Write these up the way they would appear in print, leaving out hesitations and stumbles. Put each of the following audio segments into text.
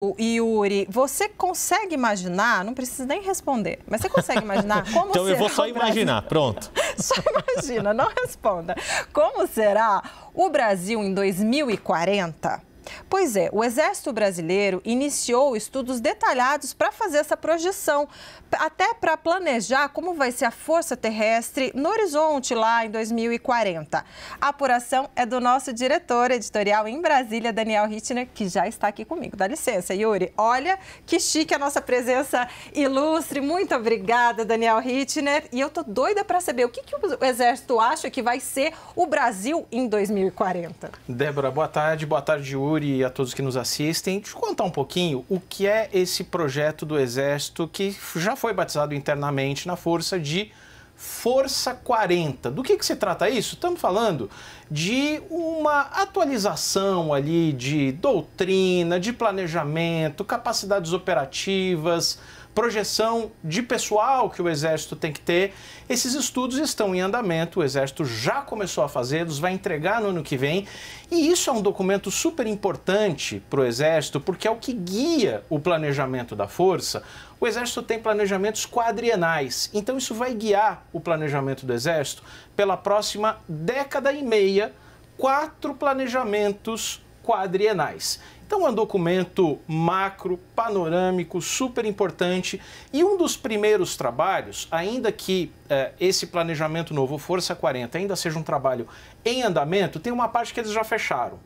Yuri, você consegue imaginar, não precisa nem responder, mas você consegue imaginar como então será eu vou só imaginar, pronto. Só imagina, não responda. Como será o Brasil em 2040? Pois é, o Exército Brasileiro iniciou estudos detalhados para fazer essa projeção, até para planejar como vai ser a força terrestre no horizonte lá em 2040. A apuração é do nosso diretor editorial em Brasília, Daniel Rittner, que já está aqui comigo. Dá licença, Yuri. Olha que chique a nossa presença ilustre. Muito obrigada, Daniel Rittner. E eu tô doida para saber o que o Exército acha que vai ser o Brasil em 2040. Débora, boa tarde, Yuri, e a todos que nos assistem. Deixa eu contar um pouquinho o que é esse projeto do Exército que já foi batizado internamente na força de Força 40. Do que se trata isso? Estamos falando de uma atualização ali de doutrina, de planejamento, capacidades operativas, projeção de pessoal que o Exército tem que ter. Esses estudos estão em andamento, o Exército já começou a fazê-los, vai entregar no ano que vem. E isso é um documento super importante para o Exército, porque é o que guia o planejamento da Força. O Exército tem planejamentos quadrienais, então isso vai guiar o planejamento do Exército pela próxima década e meia, 4 planejamentos quadrienais. Então é um documento macro, panorâmico, super importante, e um dos primeiros trabalhos, ainda que esse planejamento novo, Força 40, ainda seja um trabalho em andamento, tem uma parte que eles já fecharam.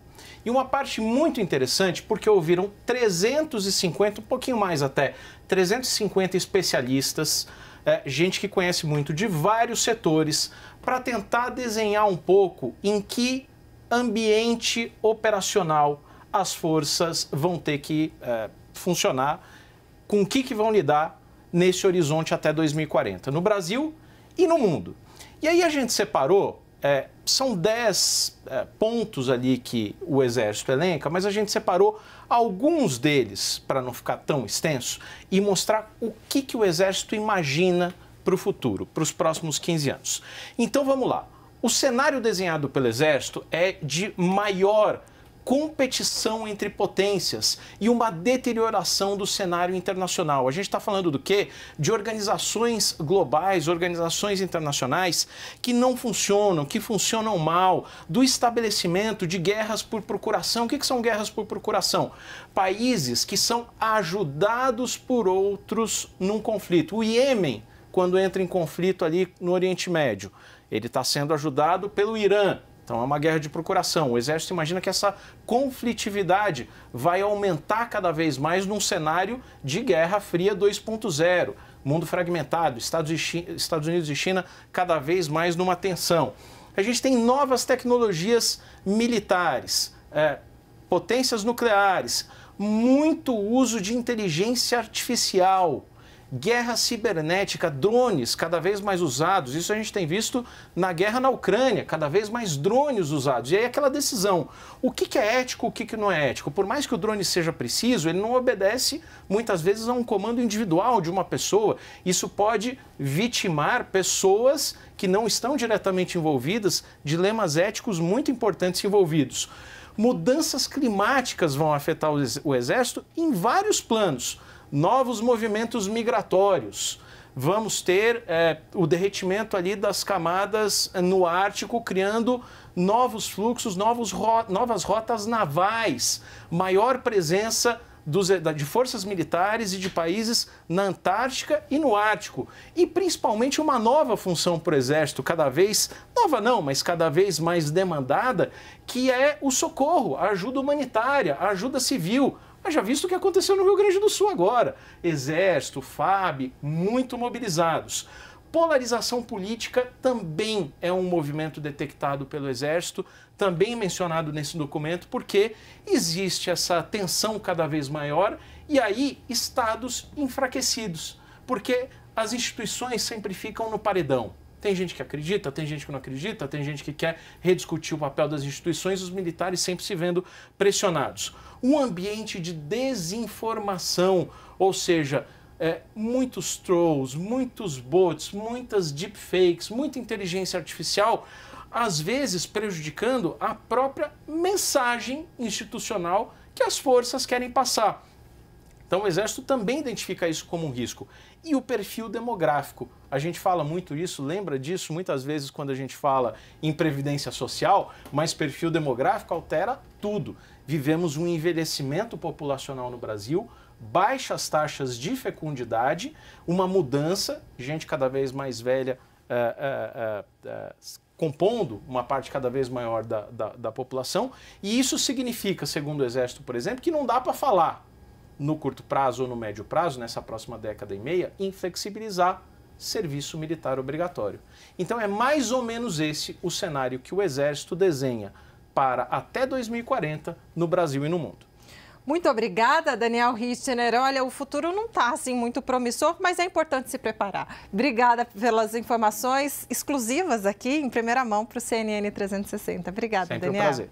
E uma parte muito interessante, porque ouviram 350, um pouquinho mais até, 350 especialistas, gente que conhece muito de vários setores, para tentar desenhar um pouco em que ambiente operacional as forças vão ter que funcionar, com o que vão lidar nesse horizonte até 2040, no Brasil e no mundo. E aí a gente separou, são 10 pontos ali que o Exército elenca, mas a gente separou alguns deles, para não ficar tão extenso, e mostrar o que o Exército imagina para o futuro, para os próximos 15 anos. Então vamos lá. O cenário desenhado pelo Exército é de maior competição entre potências e uma deterioração do cenário internacional. A gente está falando do quê? De organizações globais, organizações internacionais que não funcionam, que funcionam mal, do estabelecimento de guerras por procuração. O que são guerras por procuração? Países que são ajudados por outros num conflito. O Iêmen, quando entra em conflito ali no Oriente Médio, ele está sendo ajudado pelo Irã. Então é uma guerra de procuração. O Exército imagina que essa conflitividade vai aumentar cada vez mais num cenário de Guerra Fria 2.0. Mundo fragmentado, Estados Unidos e China cada vez mais numa tensão. A gente tem novas tecnologias militares, potências nucleares, muito uso de inteligência artificial, guerra cibernética, drones cada vez mais usados. Isso a gente tem visto na guerra na Ucrânia, cada vez mais drones usados. E aí aquela decisão, o que é ético, o que não é ético? Por mais que o drone seja preciso, ele não obedece muitas vezes a um comando individual de uma pessoa. Isso pode vitimar pessoas que não estão diretamente envolvidas, dilemas éticos muito importantes envolvidos. Mudanças climáticas vão afetar o Exército em vários planos. Novos movimentos migratórios. Vamos ter o derretimento ali das camadas no Ártico, criando novos fluxos, novas rotas navais, maior presença de forças militares e de países na Antártica e no Ártico. E principalmente uma nova função para o Exército, cada vez, nova não, mas cada vez mais demandada, que é o socorro, a ajuda humanitária, a ajuda civil. Mas já visto o que aconteceu no Rio Grande do Sul agora. Exército, FAB, muito mobilizados. Polarização política também é um movimento detectado pelo Exército, também mencionado nesse documento, porque existe essa tensão cada vez maior e aí estados enfraquecidos, porque as instituições sempre ficam no paredão. Tem gente que acredita, tem gente que não acredita, tem gente que quer rediscutir o papel das instituições, os militares sempre se vendo pressionados. Um ambiente de desinformação, ou seja, muitos trolls, muitos bots, muitas deepfakes, muita inteligência artificial, às vezes prejudicando a própria mensagem institucional que as forças querem passar. Então o Exército também identifica isso como um risco. E o perfil demográfico. A gente fala muito isso, lembra disso muitas vezes quando a gente fala em previdência social, mas perfil demográfico altera tudo. Vivemos um envelhecimento populacional no Brasil, baixas taxas de fecundidade, uma mudança, gente cada vez mais velha compondo uma parte cada vez maior da população, e isso significa, segundo o Exército, por exemplo, que não dá para falar no curto prazo ou no médio prazo, nessa próxima década e meia, em flexibilizar serviço militar obrigatório. Então é mais ou menos esse o cenário que o Exército desenha para até 2040 no Brasil e no mundo. Muito obrigada, Daniel Richtner. Olha, o futuro não está assim muito promissor, mas é importante se preparar. Obrigada pelas informações exclusivas aqui em primeira mão para o CNN 360. Obrigada, Sempre Daniel. um prazer.